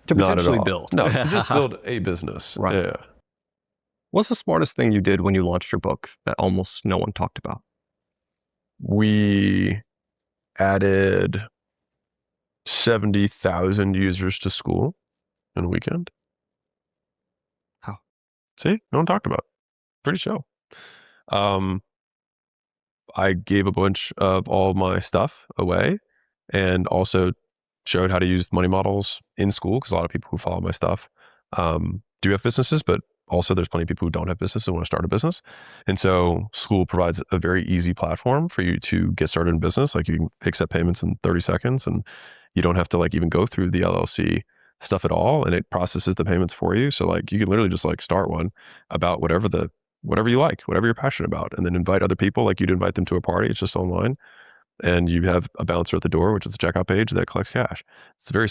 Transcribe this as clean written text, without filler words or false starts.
To Not at potentially all. build. No, to just build a business. Right. Yeah. What's the smartest thing you did when you launched your book that almost no one talked about? We added 70,000 users to school in a weekend. How? See, no one talked about it. Pretty show. I gave a bunch of all my stuff away and also showed how to use money models in school, because a lot of people who follow my stuff do have businesses, but also there's plenty of people who don't have business and want to start a business. And so school provides a very easy platform for you to get started in business. Like, you can accept payments in 30 seconds and you don't have to like even go through the LLC stuff at all. And it processes the payments for you. So like, you can literally just like start one about whatever you like, whatever you're passionate about, and then invite other people like you'd invite them to a party. It's just online. And you have a bouncer at the door, which is the checkout page that collects cash. It's very